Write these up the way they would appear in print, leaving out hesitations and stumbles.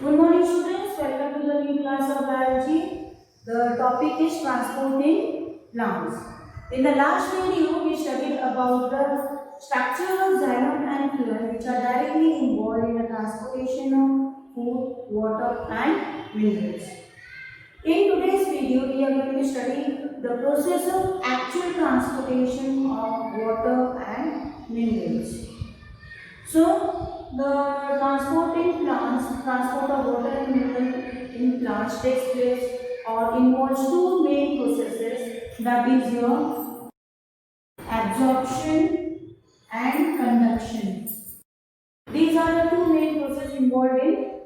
Good morning students, welcome to the new class of biology. The topic is transporting plants. In the last video we studied about the structure of xylem and phloem which are directly involved in the transportation of food, water and minerals. In today's video we are going to study the process of actual transportation of water and minerals. So, the transport of water and mineral in plants takes place or involves two main processes, that is your absorption and conduction. These are the two main processes involved in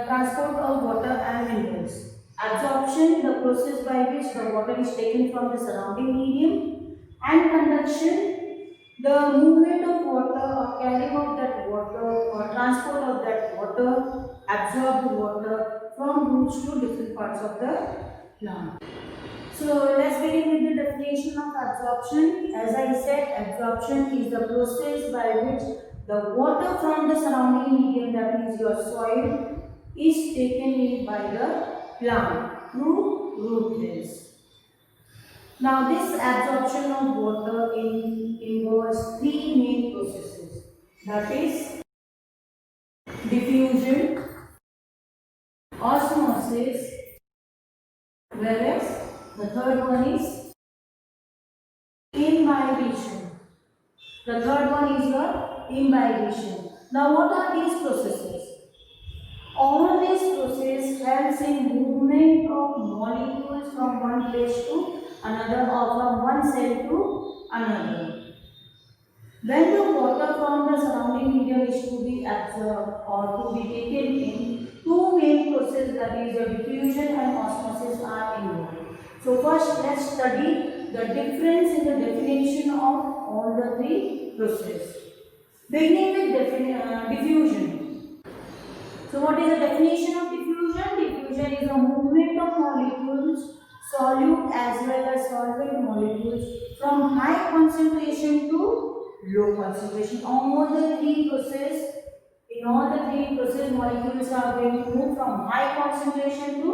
transport of water and minerals. Absorption, the process by which the water is taken from the surrounding medium, and conduction, the movement of water or carrying of that water or transport of that water, absorbed water from roots to different parts of the plant. So let's begin with the definition of absorption. As I said, absorption is the process by which the water from the surrounding medium, that is your soil, is taken in by the plant through root hairs. Now this absorption of water involves three main processes, that is diffusion, osmosis, whereas the third one is imbibition. The third one is your imbibition. Now what are these processes? All these processes helps in movement of molecules from one place to another or from one cell to another. When the water from the surrounding medium is to be absorbed or to be taken in, two main processes, that is the diffusion and osmosis, are involved. So first let's study the difference in the definition of all the three processes. Beginning with diffusion. So what is the definition of diffusion? Diffusion is a movement of molecules, solute as well as solvent molecules, from high concentration to low concentration. In all the three processes, molecules are being moved from high concentration to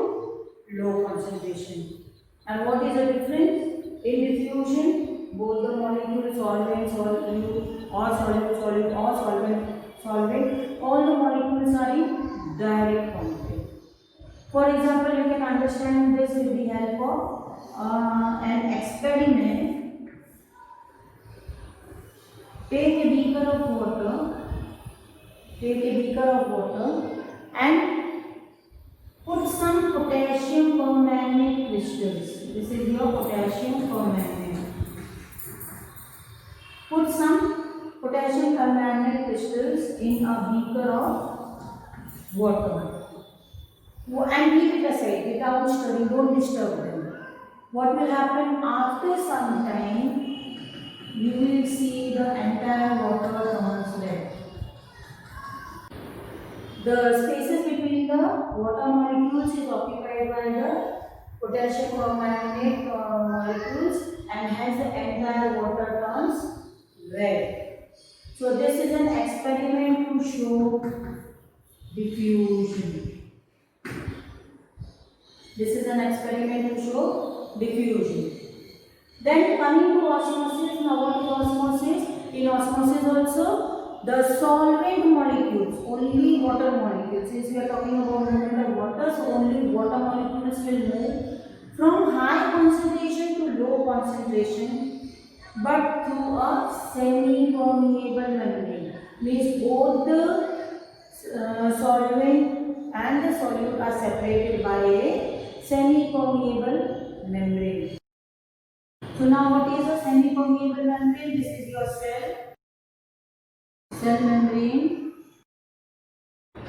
low concentration. And what is the difference? In diffusion, both the molecules, solvent, solute, or solute, or solvent, all the molecules are in direct contact. For example, you can understand this with the help of an experiment. Take a beaker of water, and put some potassium permanganate crystals. This is your potassium permanganate. Put some potassium permanganate crystals in a beaker of water and keep it aside without stirring, don't disturb them. What will happen after some time? You will see the entire water turns red. The spaces between the water molecules is occupied by the potassium permanganate molecules, and hence the entire water turns red. So this is an experiment to show diffusion. This is an experiment to show diffusion. Then coming to osmosis, now what is osmosis? In osmosis also, the solvent molecules, only water molecules, since we are talking about movement of water, so only water molecules will move from high concentration to low concentration, but through a semi-permeable membrane. Means both the solvent and the solute are separated by a semi-permeable membrane. So now what is a semi-permeable membrane? This is your cell membrane,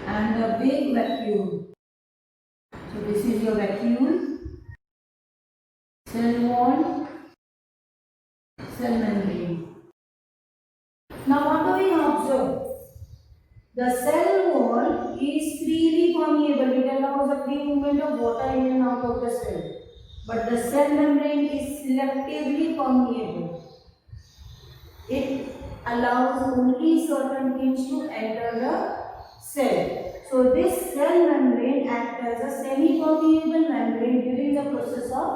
and a big vacuole. So this is your vacuole, cell wall, cell membrane. Now what do we observe? The cell wall is freely permeable. It allows the free movement of water in and out of the cell. But the cell membrane is selectively permeable. It allows only certain things to enter the cell. So this cell membrane acts as a semi-permeable membrane during the process of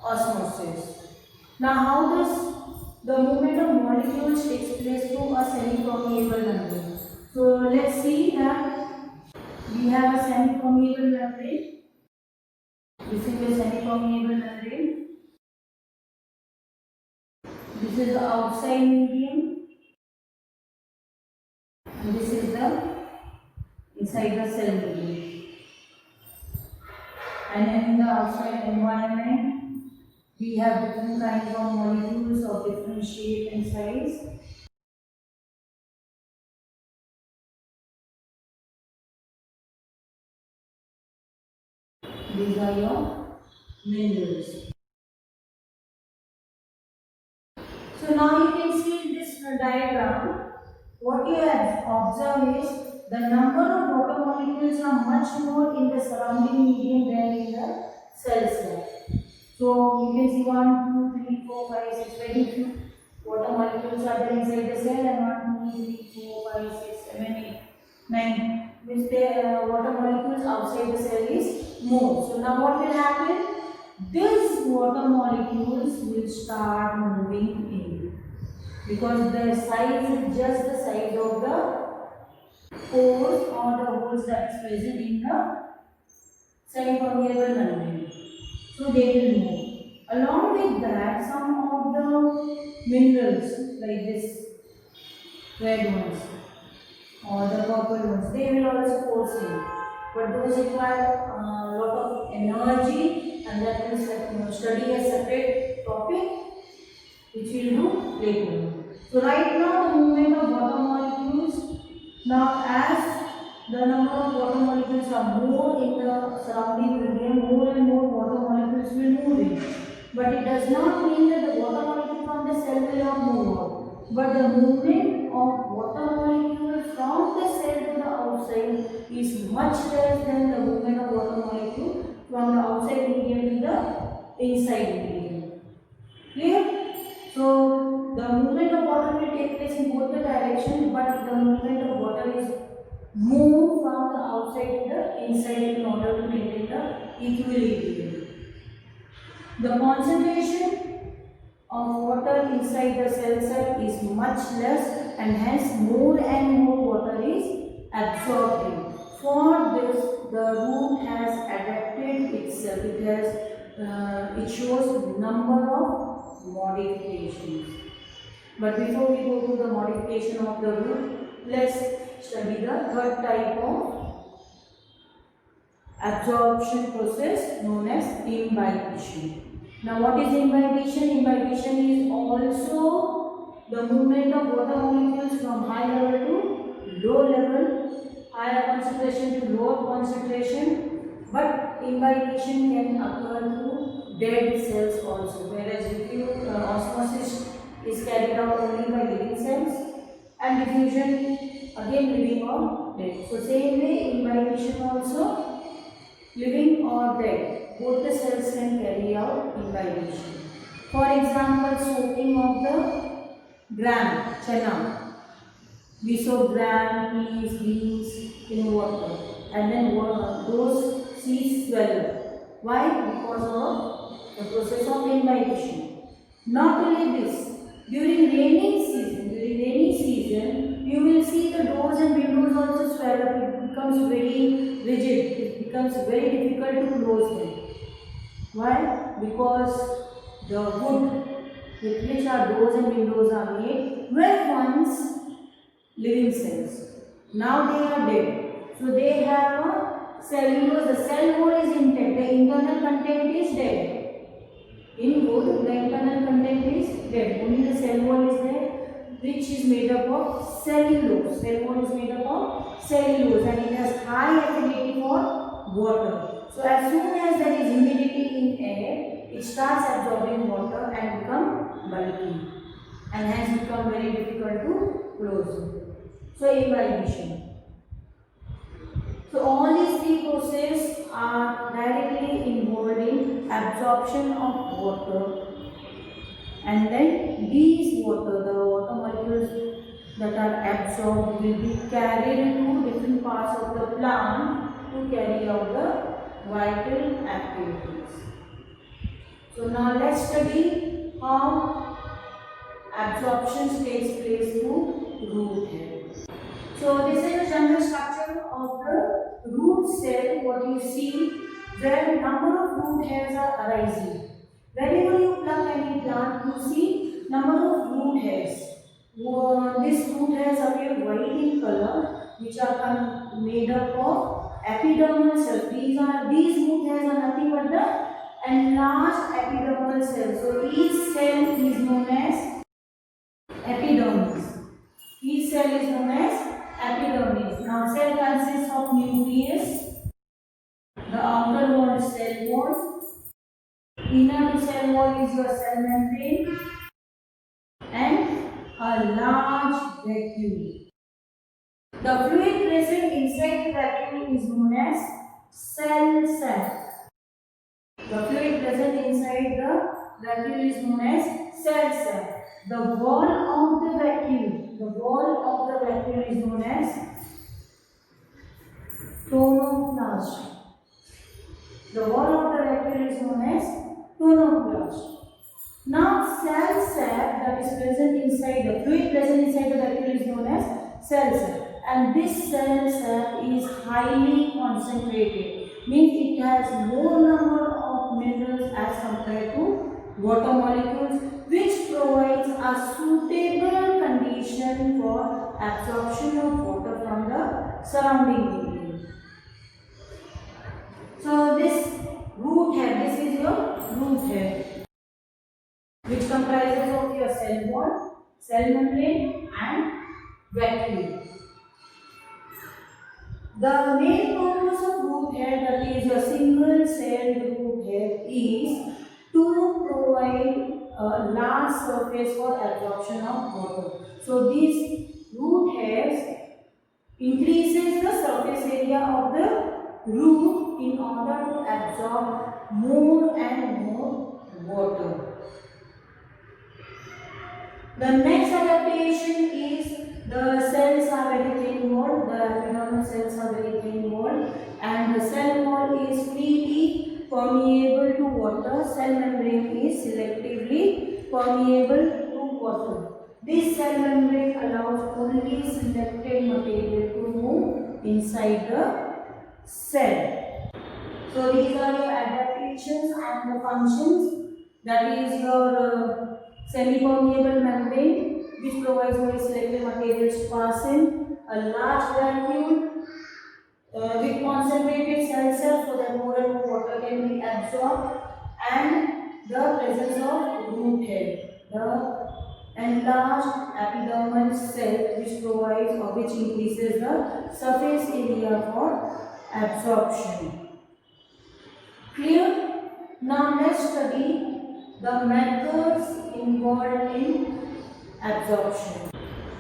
osmosis. Now how does the movement of molecules takes place through a semi-permeable membrane? So let's see that we have a semi-permeable membrane. This is the semi-permeable membrane. This is the outside medium. And this is the inside the cell medium. And in the outside environment, we have different kinds of molecules of different shape and size. These are your minerals. So now you can see in this diagram, what you have observed is the number of water molecules are much more in the surrounding medium than in the cell slab. So you can see 1, 2, 3, 4, 5, 6, very few water molecules are there inside the cell, and 1, 2, 3, 4, 5, 6, 7, 8, 9. Which the water molecules outside the cell is more. So now what will happen? These water molecules will start moving in, because their size is just the size of the pores or the holes that is present in the semi-permeable membrane. So they will move. Along with that, some of the minerals like this red ones or the purple ones, they will also force in. But those require a lot of energy, and that will study a separate topic which we will do later. So right now the movement of water molecules, now as the number of water molecules are more in the surrounding medium, more and more water molecules will move in. But it does not mean that the water molecule from the cell will not move out. But the movement of water molecule from the cell to the outside is much less than the movement of water molecule from the outside medium to the inside medium. Clear? So the movement of water will take place in both the directions, but the movement of water is moved from the outside to the inside in order to maintain the equilibrium. The concentration of water inside the cell is much less, and hence more and more water is absorbed. For this, the root has adapted itself. It shows number of modifications. But before we go to the modification of the root, let's study the third type of absorption process known as imbibition. Now what is imbibition? Imbibition is also the movement of water molecules from high level to low level, higher concentration to lower concentration, but imbibition can occur to dead cells also, whereas osmosis is carried out only by living cells, and diffusion again living or dead. So same way imbibition also, living or dead, both the cells can carry out imbibition. For example, soaking of the gram, chana. We soak gram, peas, beans in water, and then those seeds swell up. Why? Because of the process of imbibition. Not only this, during rainy season, you will see the doors and windows also swell up. It becomes very rigid. It becomes very difficult to close them. Why? Because the wood with which our doors and windows are made were once living cells. Now they are dead. So they have a cellulose. The cell wall is intact. The internal content is dead. In wood, the internal content is dead. Only the cell wall is there, which is made up of cellulose. Cell wall is made up of cellulose, and it has high affinity for water. So as soon as there is humidity in air, it starts absorbing water and become bulky, and hence become very difficult to close. So imbibition. So all these three processes are directly involved in absorption of water, and then these water, the water molecules that are absorbed will be carried to different parts of the plant to carry out the vital activities. So now let's study how absorption takes place through root hair. So this is the general structure of the root cell. What you see, where number of root hairs are arising. Whenever you pluck any plant, you see number of root hairs. These root hairs appear white in color, which are made up of epidermal cells. These root hairs are nothing but the enlarged epidermal cells. So each cell is known as epidermis. Each cell is known as epidermis. Now cell consists of nucleus, the outer wall is cell wall, inner to cell wall is your cell membrane, and a large vacuole. The fluid present inside the vacuole is known as cell sac. The fluid present inside the vacuole is known as cell sac. The wall of the vacuole is known as tonoplast. The wall of the vacuole is known as tonoplast. Now cell sac that is present inside the fluid present inside the vacuole is known as cell sac, and this cell sac is highly concentrated, means it has more number of minerals as compared to water molecules, which provides a suitable condition for absorption of water from the surrounding medium. So this root hair, this is your root hair, which comprises of your cell wall, cell membrane and vacuole. The main purpose of root hair, that is a single celled root hair, is to provide a large surface for absorption of water. So these root hairs increases the surface area of the root in order to absorb more and more water. The next adaptation is the cells are very thin walled, the epidermal cells are very thin walled, and the cell wall is freely permeable to water. Cell membrane is selectively permeable to water. This cell membrane allows only selected material to move inside the cell. So these are your adaptations and the functions. That is your semi-permeable membrane, which provides only selected materials to pass in, a large vacuole with concentrated cell cells so that more and more water can be absorbed, and the presence of root hair, the enlarged epidermal cell, which provides or which increases the surface area for absorption. Clear? Now let's study the methods involved in absorption.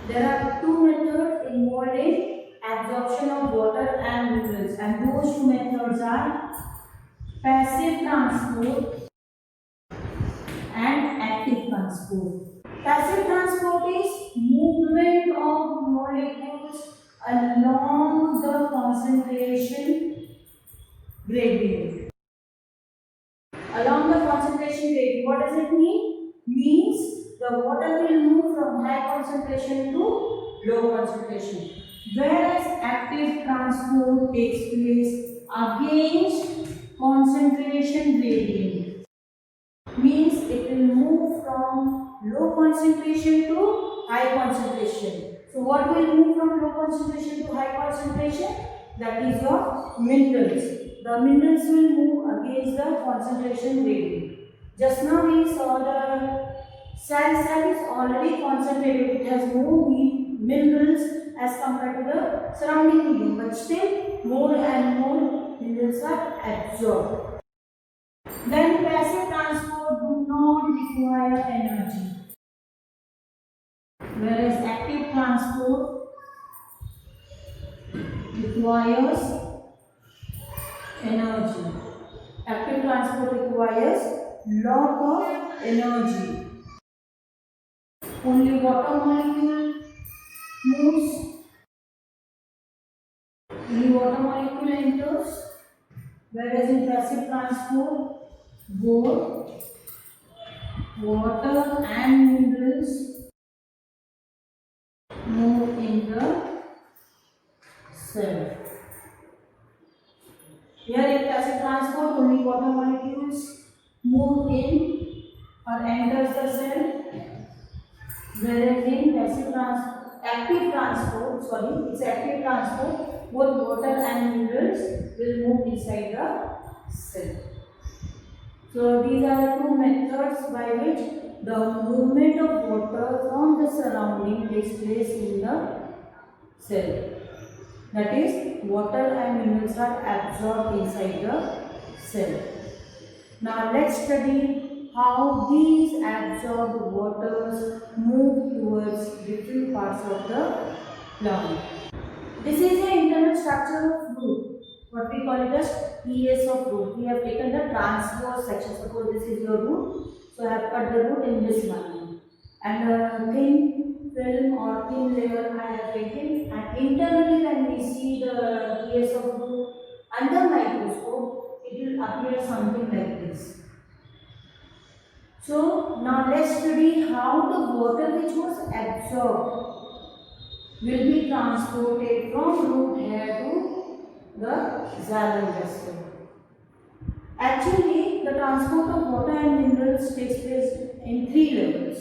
There are two methods involved in absorption of water and minerals, and those two methods are passive transport and active transport. Passive transport is movement of molecules along the concentration gradient. Along the concentration gradient, what does it mean? Means the water will move from high concentration to low concentration. Whereas active transport takes place against concentration gradient. Means it will move from low concentration to high concentration. So what will move from low concentration to high concentration? That is your minerals. The minerals will move against the concentration gradient. Just now we saw the cell is already concentrated. It has more minerals as compared to the surrounding medium, but still more and more minerals are absorbed. Then passive transport do not require energy, whereas active transport requires energy. Active transport requires lot of energy. Only water molecule moves, the water molecule enters, whereas in passive transport, both water and minerals move in the cell. Here in passive transport, only water molecules move in or enters the cell, whereas in active transport, it's active transport, both water and minerals will move inside the cell. So these are the two methods by which the movement of water from the surrounding takes place in the cell. That is, water and minerals are absorbed inside the cell. Now let's study how these absorbed waters move towards different parts of the plant. This is the internal structure of root. What we call it as ES of root. We have taken the transverse section. Suppose this is your root. So I have cut the root in this manner. And a thin film or thin layer I have taken. And internally when we see the ES of root under microscope, it will appear something like this. So now let's study how the water which was absorbed will be transported from root hair to the xylem vessel. Actually, the transport of water and minerals takes place in three levels.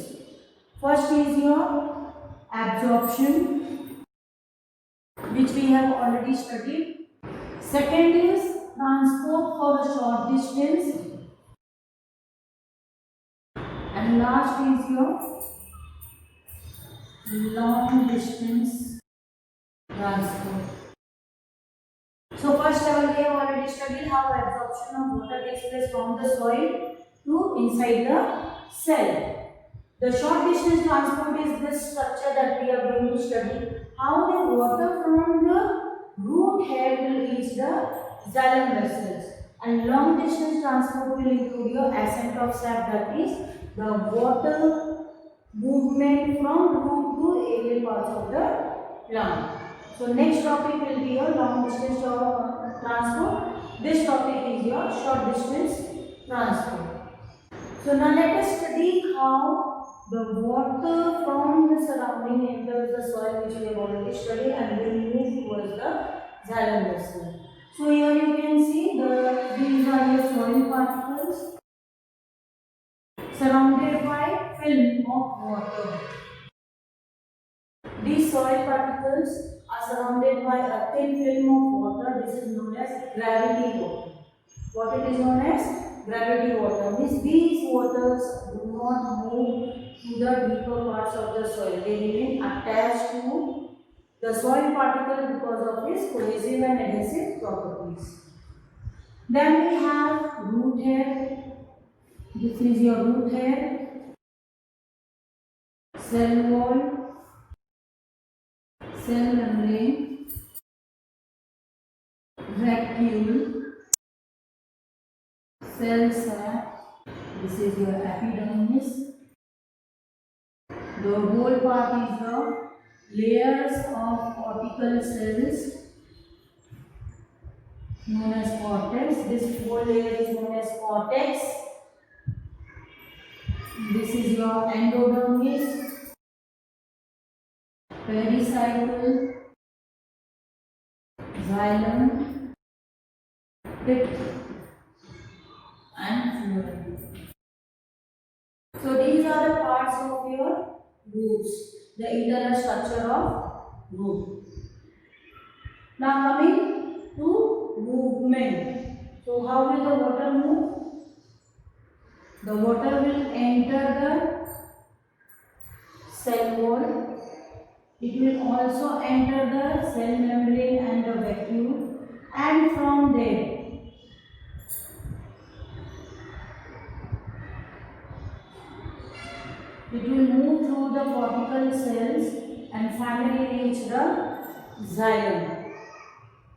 First is your absorption, which we have already studied. Second is transport for a short distance. And last is your long distance transport. So first level we have already studied how absorption of water takes place from the soil to inside the cell. The short distance transport is this structure that we are going to study. How the water from the root hair will reach the xylem vessels. And long distance transport will include your ascent of sap, that is the water movement from root to aerial parts of the plant. So next topic will be your long distance transport. This topic is your short distance transport. So now let us study how the water from the surrounding enters the soil, which we have already studied, and will move towards the xylem vessel. So here you can see these are your soil particles surrounded by film of water. These soil particles are surrounded by a thin film of water. This is known as gravity water. What it is known as? Gravity water. Means these waters do not move to the deeper parts of the soil. They remain attached to the soil particle because of its cohesive and adhesive properties. Then we have root hair. This is your root hair, cell wall, cell membrane, vacuole, cell sap. This is your epidermis. The whole part is the layers of cortical cells known as cortex. This whole layer is known as cortex. This is your endodermis, pericycle, xylem, pit, and phloem. So these are the parts of your roots, the internal structure of root. Now coming to movement. So how will the water move? The water will enter the cell wall. It will also enter the cell membrane and the vacuole, and from there it will move through the cortical cells and finally reach the xylem.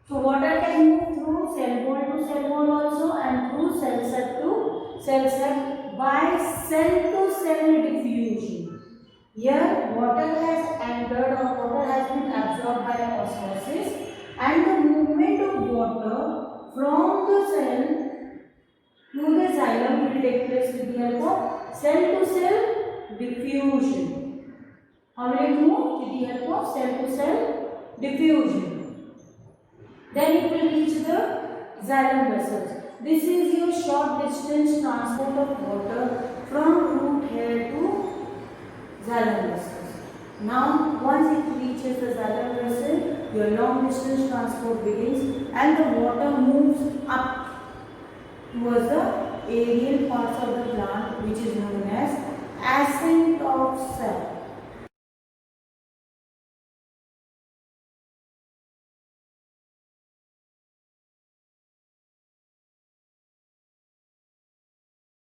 So water can move through cell wall to cell wall also, and through cell set to cell set by cell to cell diffusion. Here, water has entered or water has been absorbed by osmosis, and the movement of water from the cell to the xylem will take place with the help of cell to cell diffusion. How will it move? With the help of cell to cell diffusion. Then it will reach the xylem vessels. This is your short distance transport of water from root hair to xylem vessels. Now, once it reaches the xylem vessel, your long distance transport begins and the water moves up towards the aerial parts of the plant, which is known as ascent of cell.